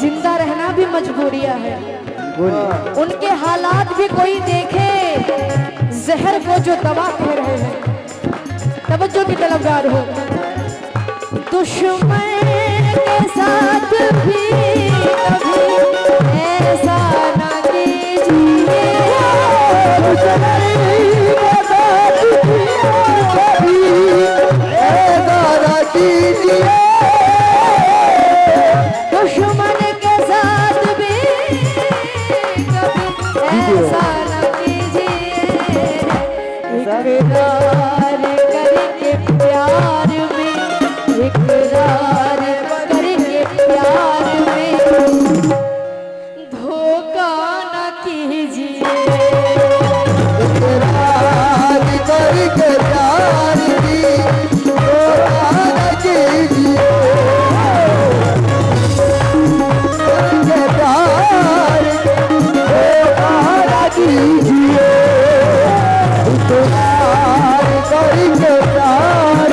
जिंदा रहना भी मजबूरियां है। उनके हालात भी कोई देखे, जहर को जो दवा कह रहे हैं। तवज्जो की तलबगार हो। दुश्मन के साथ भी कभी ऐसा ना कीजिए, दुश्मन के साथ भी कभी ऐसा ना कीजिए, दुश्मन के साथ भी कभी ऐसा ना कीजिए। इकरार करके प्यार में, इकरार करके प्यार में धोखा न कीजिए। इकरार करके प्यार में धोखा न कीजिए, करके प्यार धोखा न कीजिए। इकरार करके प्यार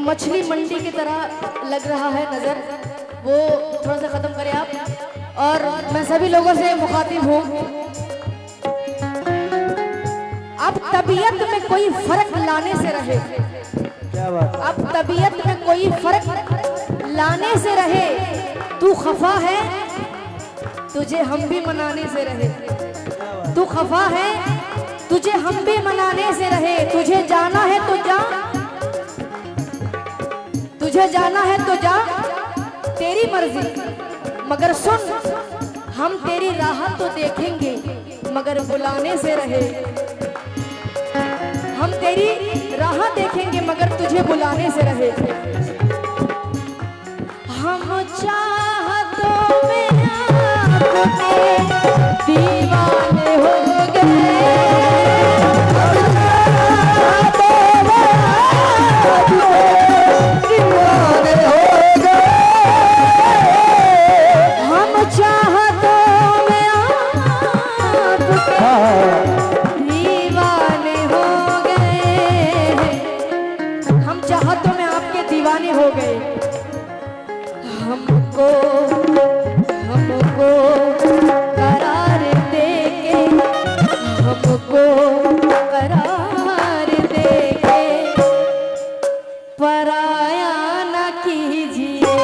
मछली मंडी की तरह लग रहा है नजर, वो थोड़ा सा खत्म करें आप। और मैं सभी लोगों से मुखातिब हूँ, अब तबीयत में कोई फर्क लाने से रहे। क्या बात? अब तबीयत में कोई फर्क लाने से रहे। तू खफा है, तुझे हम भी मनाने से रहे। तू खफा है, तुझे हम भी मनाने से रहे। तुझे जाना है तो जा, तुझे जाना है तो जा, तेरी मर्जी। मगर सुन, हम तेरी राह तो देखेंगे, मगर बुलाने से रहे। हम तेरी राह देखेंगे, मगर तुझे बुलाने से रहे। हम चाहतों में आपके दीवाने हो गए, हमको हमको करार देके, हमको करार देके पराया न कीजिए।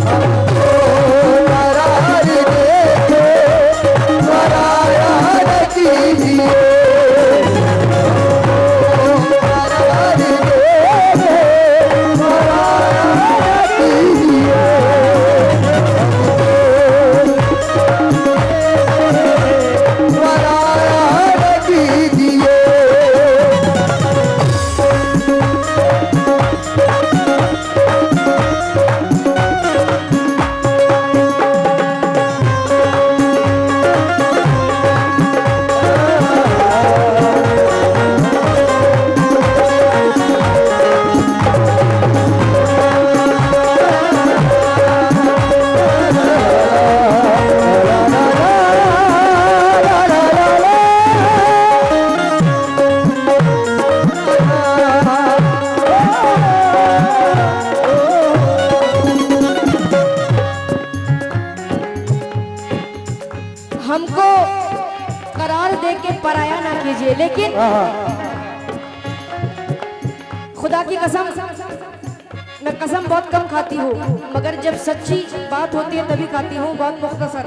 हमको करार देके पराया न कीजिए। हमको करार दे के पराया ना कीजिए। लेकिन खुदा की कसम, मैं कसम बहुत कम खाती हूँ, मगर जब सच्ची बात होती है तभी खाती हूँ। बहुत मुख्तसर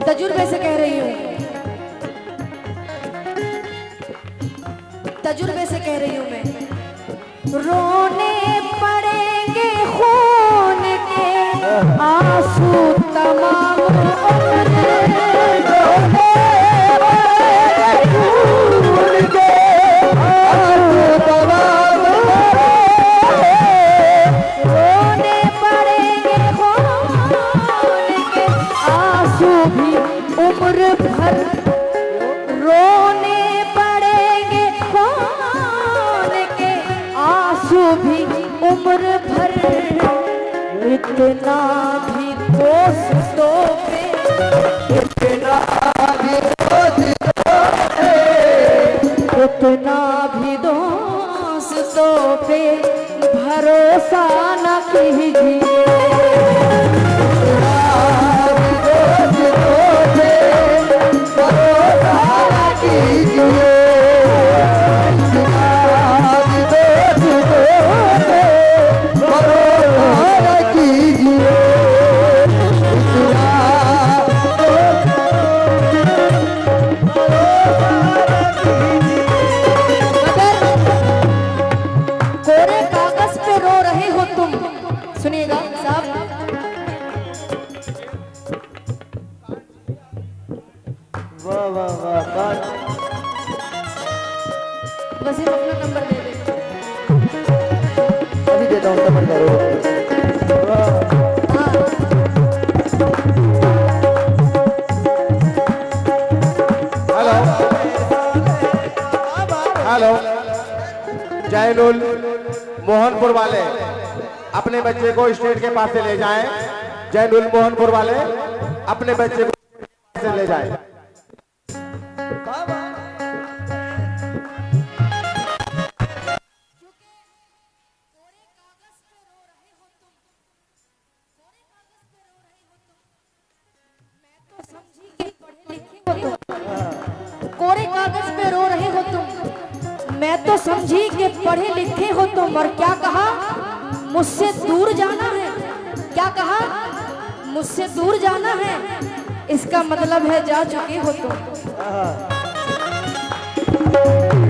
तजुर्बे से कह रही हूँ, तजुर्बे से कह रही हूँ मैं। रोने पड़ेंगे खून के आंसू तमाम उम्र, रोने पड़ेंगे खून के आंसू इतना भी दोस्तों पे, इतना भी दोस्तों पे, इतना भी दोस्तों पे भरोसा न कीजिए। सुनिएगा साहब, वाह वाह वाह, वसीम अपना नंबर दे दे। अभी देता हूँ, नंबर करो। हेलो हेलो, जैनुल मोहनपुर वाले अपने बच्चे को स्टेज के पास से ले जाएं। जैनुल मोहनपुर वाले अपने बच्चे को से ले जाएं। कोरे कागज पे रो रहे हो तुम, मैं तो समझी कि पढ़े लिखे हो तुम। और क्या कहा, मुझसे दूर जाना है। क्या कहा, मुझसे दूर जाना है। इसका मतलब है जा चुके हो तुम।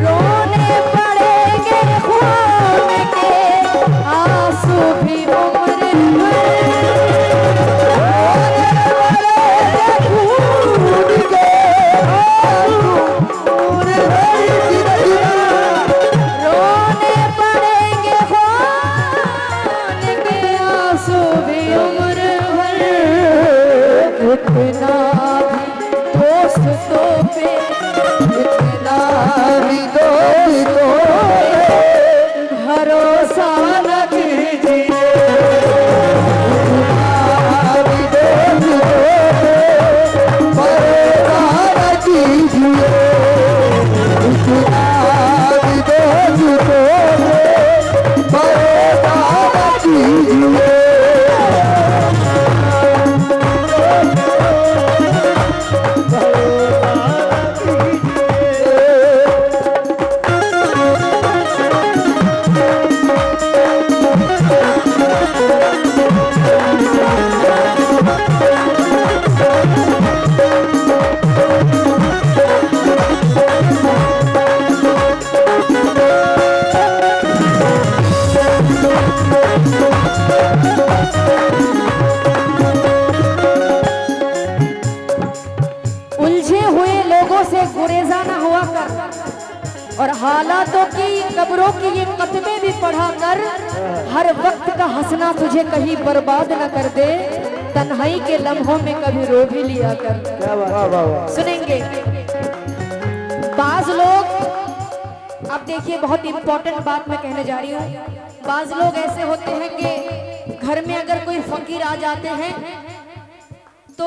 रोने पड़ेंगे खून के आंसू भी उम्र भर, और हालातों की कब्रों की ये कतबे भी पढ़ा कर हर वक्त का हंसना तुझे कहीं बर्बाद न कर दे। तन्हाई के लम्हों में कभी रो भी लिया कर। सुनेंगे बाज लोग, अब देखिए बहुत इंपॉर्टेंट बात मैं कहने जा रही हूँ। बाज लोग ऐसे होते हैं कि घर में अगर कोई फकीर आ जाते हैं तो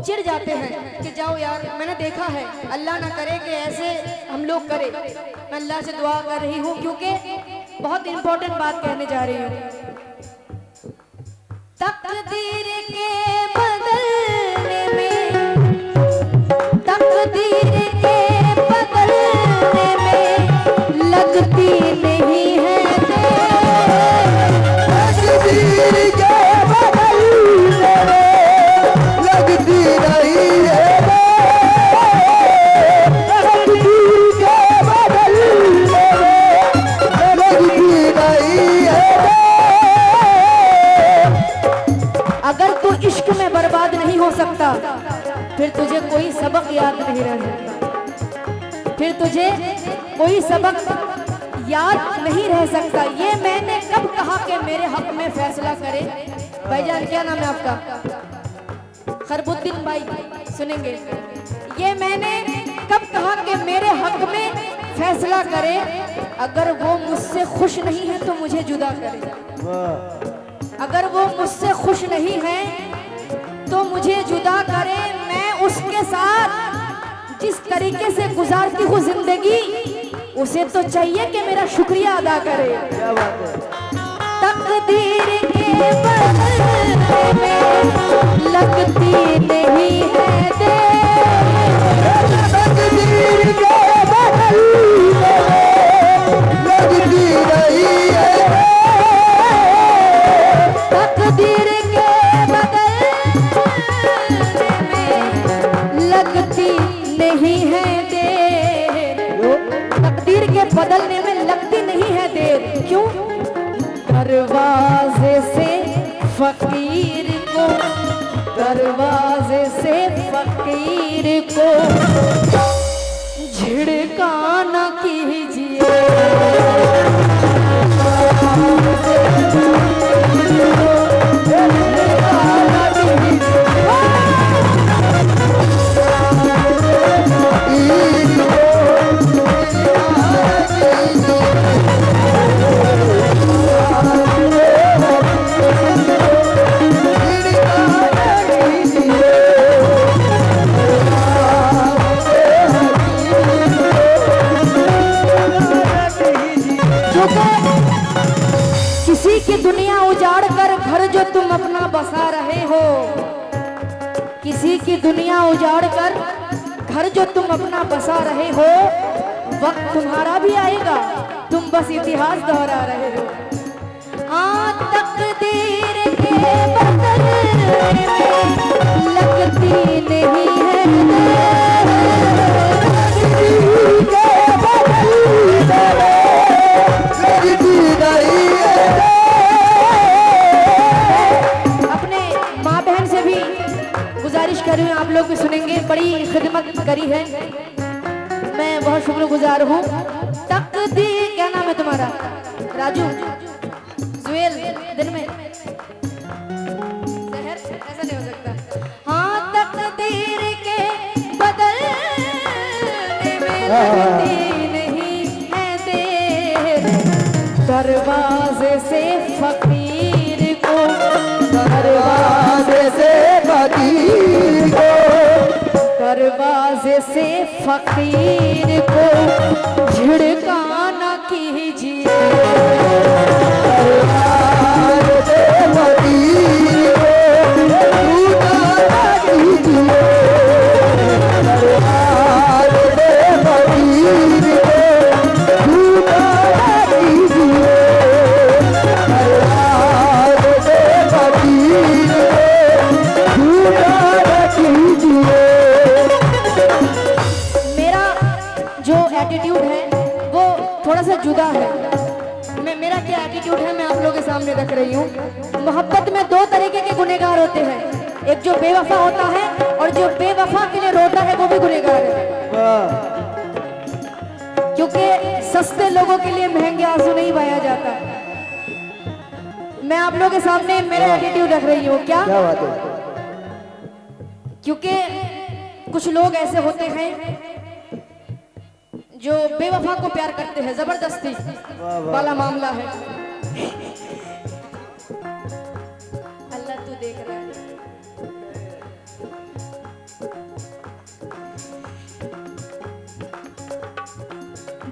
चिढ़ जाते हैं कि जाओ यार, मैंने देखा है, अल्लाह ना करे कि ऐसे हम लोग करें। मैं अल्लाह से दुआ कर रही हूँ क्योंकि बहुत इंपॉर्टेंट बात कहने जा रही हूँ। तकदीर के बदलने में, तकदीर के बदलने में लगती नहीं है तकदीर के बदलने में लगती नहीं है, तकदीर के बदलने में लगती नहीं है। अगर तू इश्क में बर्बाद नहीं हो सकता फिर तुझे कोई सबक याद नहीं रह सकता, फिर तुझे कोई सबक याद नहीं रह सकता। ये मैंने कब कहा कि मेरे हक में फैसला करे। भाईजान क्या नाम है आपका? खरबुद्दीन भाई, सुनेंगे। ये मैंने कब कहा कि मेरे हक में फैसला करे, अगर वो मुझसे खुश नहीं है तो मुझे जुदा करे। अगर वो मुझसे खुश नहीं है तो मुझे जुदा करे। मैं उसके साथ जिस तरीके से गुजारती हूँ जिंदगी, उसे तो चाहिए कि मेरा शुक्रिया अदा करे। क्या बात है। तकदीर के बदलने में लगती नहीं है देर। तकदीर के बदलने में लगती नहीं है। तकदीर के बदलने में लगती नहीं है देर। तकदीर के बदलने में लगती नहीं है देर। क्यों? दरवाजे से फकीर को, दरवाजे से फकीर को झिड़काना कीजिए। किसी की दुनिया उजाड़ कर घर जो तुम अपना बसा रहे हो, किसी की दुनिया उजाड़ कर घर जो तुम अपना बसा रहे हो, वक्त तुम्हारा भी आएगा, तुम बस इतिहास दोहरा रहे हो। हाँ, तकदीर के बदलने में लगती नहीं है देर। तकदीर के बदलने में लगती नहीं है। अपने माँ बहन से भी गुजारिश कर रही हूँ, आप लोग भी सुनेंगे, बड़ी खिदमत करी है, मैं बहुत शुक्रगुजार हूँ। तकदीर, क्या नाम है तुम्हारा? राजू, जुएल, दिन में शहर, ऐसा नहीं हो सकता। हाँ, तकदीर के बदलने में लगती नहीं है देर। दरवाजे से फकीर को, दरवाजे से फकीर को, दरवाजे से फकीर को झिड़काना कीजिए। दरवाजे से फकीर को झूठा कीजिए। दरवाजे से फकीर को झूठा कीजिए। दरवाजे से फकीर को झूठा कीजिए। मेरा जो एटीट्यूड है वो थोड़ा सा जुदा है। मेरा क्या एटीट्यूड है मैं आप लोगों के सामने रख रही हूँ। मोहब्बत में दो तरीके के गुनहगार होते हैं, एक जो बेवफा होता है और जो बेवफा के लिए रोता है वो भी गुनहगार है। क्योंकि सस्ते लोगों के लिए महंगे आंसू नहीं बहाया जाता। मैं आप लोगों के सामने मेरा एटीट्यूड रख रही हूँ। क्या बात है। क्योंकि कुछ लोग ऐसे होते हैं जो बेवफा को प्यार करते हैं, जबरदस्ती वाला मामला है। अल्लाह तू देख रहा है।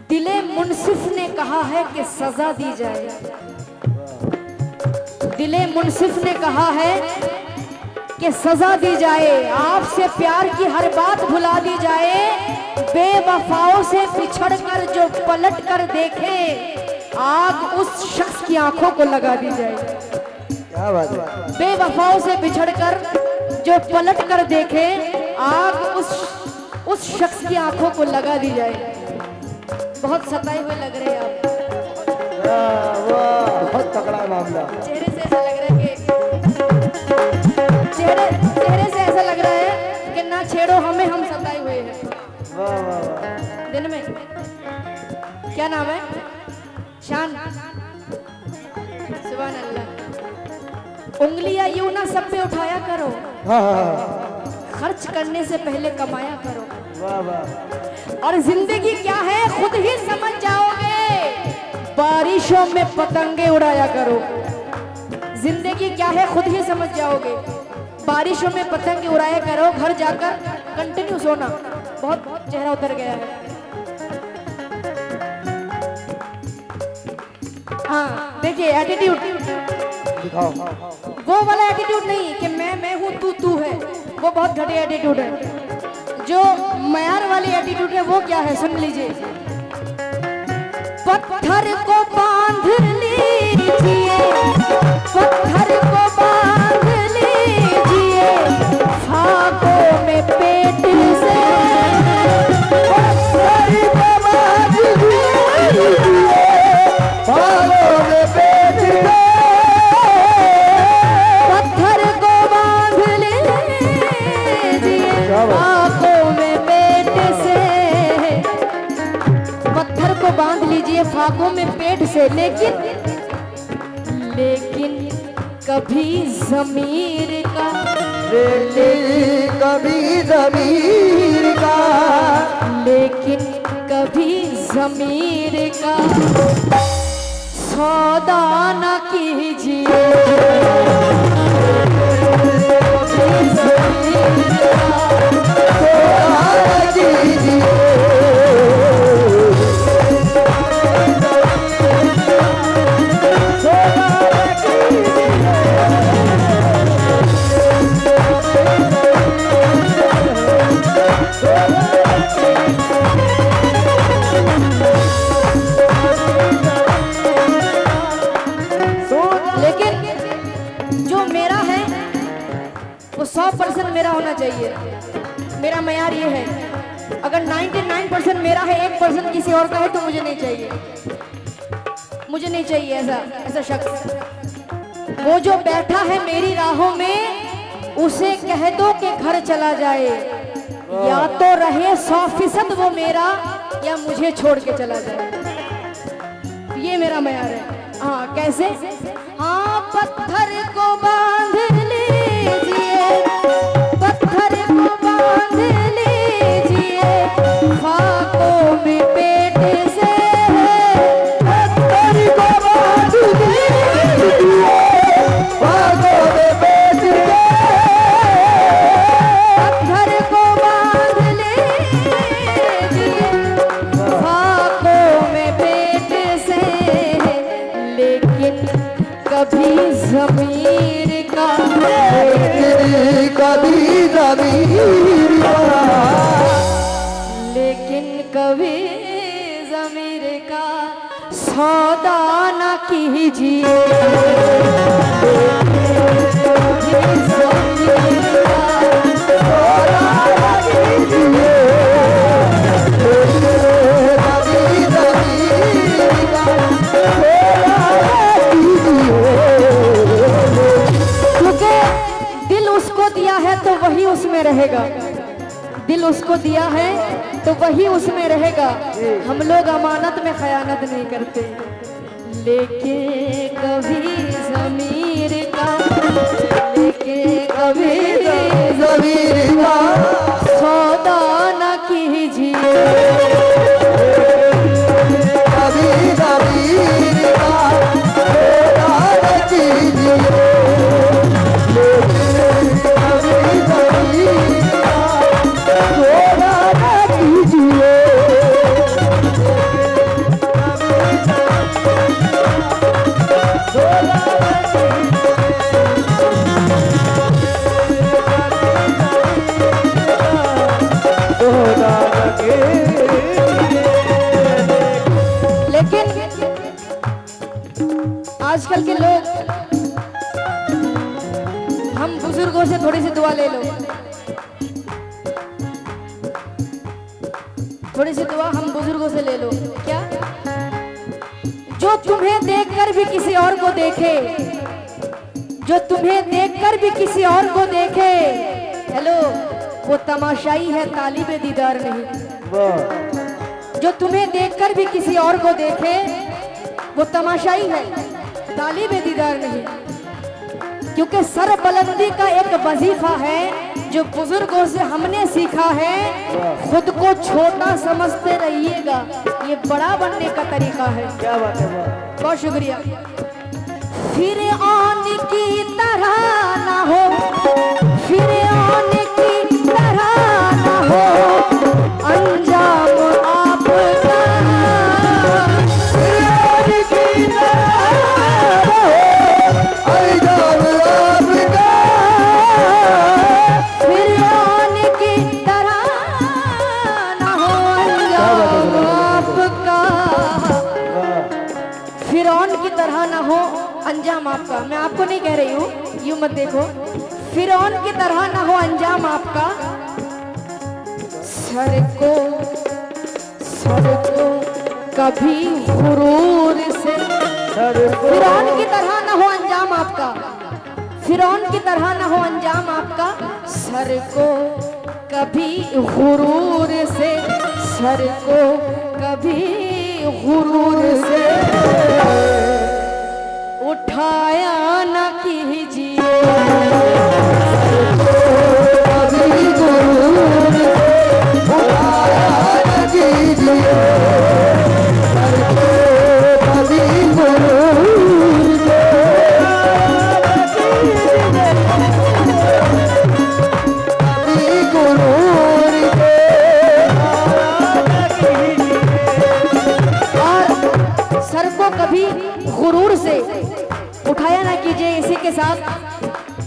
दिले मुनसिफ ने कहा है कि सजा दी जाए। दिले मुनसिफ ने कहा है कि सजा दी जाए। आपसे प्यार की हर बात भुला दी जाए। बेवफाओं से बिछड़ कर जो पलट कर देखे, आग उस शख्स की आंखों को लगा दी जाए। क्या बात है। बेवफाओं से बिछड़ कर जो पलट कर देखे, आग उस शख्स की आंखों को लगा दी जाए। बहुत सताए हुए लग रहे हैं आप। बहुत तगड़ा मामला। चेहरे से ऐसा लग रहा है कि चेहरे से ऐसा लग रहा है कि ना छेड़ो हमें, हम सताए हुए हैं। दिन में क्या नाम है? शान। सुभान अल्लाह। उंगलियां यूं ना सब पे उठाया करो, खर्च करने से पहले कमाया करो। और जिंदगी क्या है खुद ही समझ जाओगे। बारिशों में पतंगे उड़ाया करो। जिंदगी क्या है खुद ही समझ जाओगे। बारिशों में पतंगे उड़ाया करो, घर जाकर कंटिन्यू सोना। बहुत चेहरा उतर गया है। हाँ देखिए एटीट्यूड दिखाओ। वो वाला एटीट्यूड नहीं कि मैं हूँ तू है, वो बहुत घटिया एटीट्यूड है। जो मयार वाली एटीट्यूड है वो क्या है सुन लीजिए। पत्थर को बांध लीजिए, पत्थर को बांध लीजिए, फाकों में पेट से। पत्थर को बांध लीजिए, फाकों में पेट से। पत्थर को बांध लीजिए, फाकों में पेट से। पत्थर को बांध लीजिए फाकों में पेट से, लेकिन कभी ज़मीर का, कभी ज़मीर का, लेकिन कभी ज़मीर का सौदा न कीजिए। कभी ज़मीर का सौदा न कीजिए। लेकिन जो मेरा है वो 100% मेरा होना चाहिए। मेरा मयार ये है, अगर 99% मेरा है, 1% किसी और का है तो मुझे नहीं चाहिए। मुझे नहीं चाहिए ऐसा शख्स। वो जो बैठा है मेरी राहों में उसे कह दो कि घर चला जाए, या तो रहे 100% वो मेरा, या मुझे छोड़ के चला जाए। ये मेरा मयार है। हाँ कैसे? हाँ पत्थर को बांध लीजिए, पत्थर को बांध लीजिए, फाकों में पेट से। पत्थर को बांध लीजिए, फाकों में पेट से। पत्थर को बांध लीजिए, फाकों में पेट से, लेकिन कभी ज़मीर का, कभी ज़मीर का, लेकिन कभी ज़मीर का सौदा न कीजिए। कभी ज़मीर का सौदा न कीजिए। कभी ज़मीर का सौदा दिल उसको दिया है तो वही उसमें रहेगा। दिल उसको दिया है तो वही उसमें रहेगा। हम लोग अमानत में खयानत नहीं करते, लेकिन कभी ज़मीर का, लेकिन कभी ज़मीर का सौदा न कीजिए। कभी ज़मीर का सौदा न कीजिए। लेकिन आजकल के लोग, हम बुजुर्गों से थोड़ी सी दुआ ले लो, थोड़ी सी दुआ हम बुजुर्गों से ले लो। क्या? जो तुम्हें देखकर भी किसी और को देखे, जो तुम्हें देखकर भी किसी और को देखे, हेलो, वो तमाशाई है, तालिबे दीदार नहीं। जो तुम्हें देखकर भी किसी और को देखे वो तमाशाई है, तालिबे दीदार नहीं। क्योंकि सर बुलंदी का एक वजीफा है जो बुजुर्गों से हमने सीखा है। खुद को छोटा समझते रहिएगा, ये बड़ा बनने का तरीका है। क्या बात है, बहुत शुक्रिया। फिर आने की तरह ना हो, फिर आने की तरह ना हो अंजाम आपका, फिर आने की तरह हो अंजाम आपका, फिर आने की तरह ना हो अंजाम आपका, फिरौन की तरह ना हो अंजाम आपका। मैं आपको नहीं कह रही हूँ, यूं मत देखो। फिरौन की तरह ना हो अंजाम आपका, सर को कभी गुरूर से, फिरौन की तरह ना हो अंजाम आपका, फिरौन की तरह ना हो अंजाम आपका, सर को कभी गुरूर से, सर को कभी गुरूर से उठाया न कीजिए, कभी गुरूर से उठाया न कीजिए, कभी गुरूर से, कभी गुरूर से, और सर को कभी गुरूर से उठाया ना कीजिए। इसी के साथ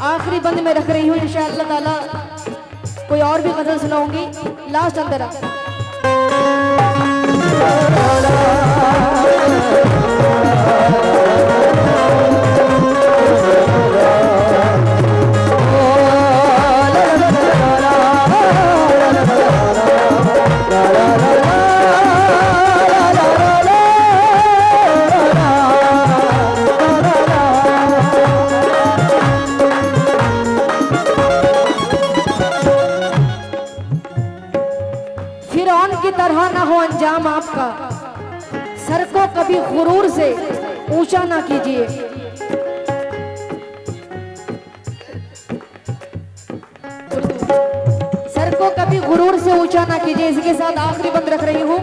आखिरी बंद में रख रही हूँ इंशाअल्लाह ताला। कोई और भी गजल सुनाऊंगी, लास्ट अंदर। तरह ना हो अंजाम आपका, सर को कभी गुरूर से ऊंचा ना कीजिए। सर को कभी गुरूर से ऊंचा ना कीजिए। इसके साथ आखिरी बंद रख रही हूं,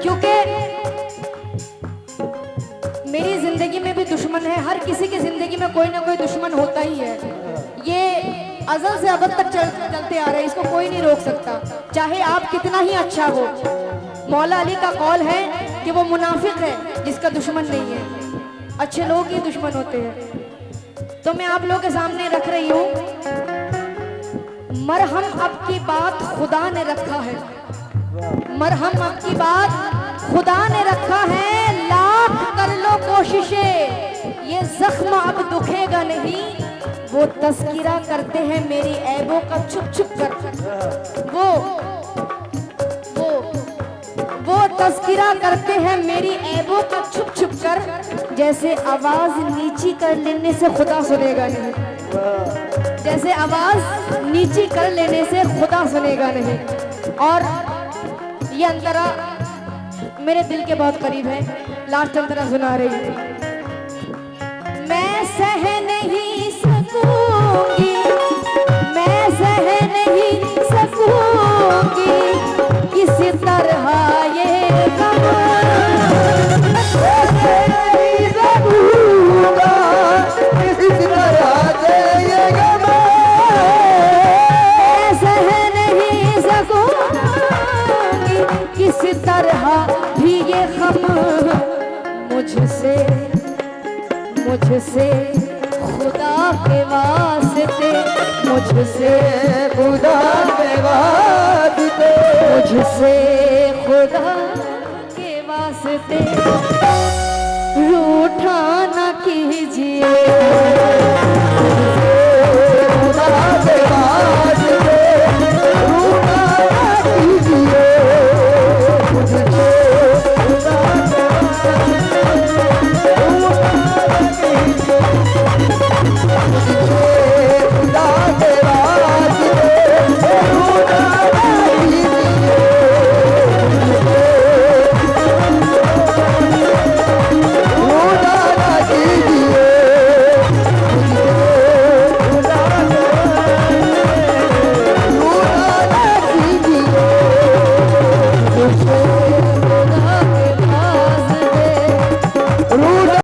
क्योंकि मेरी जिंदगी में भी दुश्मन है। हर किसी की जिंदगी में कोई ना कोई दुश्मन होता ही है। ये अज़ल से अबद तक चलते आ रहे हैं, इसको कोई नहीं रोक सकता, चाहे आप कितना ही अच्छा हो। मौला अली का कौल है कि वो मुनाफिक है जिसका दुश्मन नहीं है, अच्छे लोग ही दुश्मन होते हैं। तो मैं आप लोगों के सामने रख रही हूँ, मरहम अब की बात खुदा ने रखा है, मरहम अब की बात खुदा ने रखा है। लाख कर लो कोशिशें, ये जख्म अब दुखेगा नहीं। वो तस्किरा करते हैं मेरी ऐबों का छुप छुप कर, वो तस्किरा करते हैं मेरी ऐबों का छुप छुप कर। जैसे आवाज नीची कर लेने से खुदा सुनेगा नहीं, जैसे आवाज नीची कर लेने से खुदा सुनेगा नहीं। और ये अंतरा मेरे दिल के बहुत करीब है, लास्ट अंतरा सुना रही हूँ। मैं सह नहीं सकूंगी, मैं सह नहीं सकूंगी किसी तरह ये गम, नहीं सकूंगा किसी तरह से ये गम, मैं सह नहीं सकूंगी किसी तरह भी ये गम। मुझसे खुदा के वास्ते, मुझसे खुदा के वास्ते, मुझसे खुदा के वास्ते रूठा न कीजिए।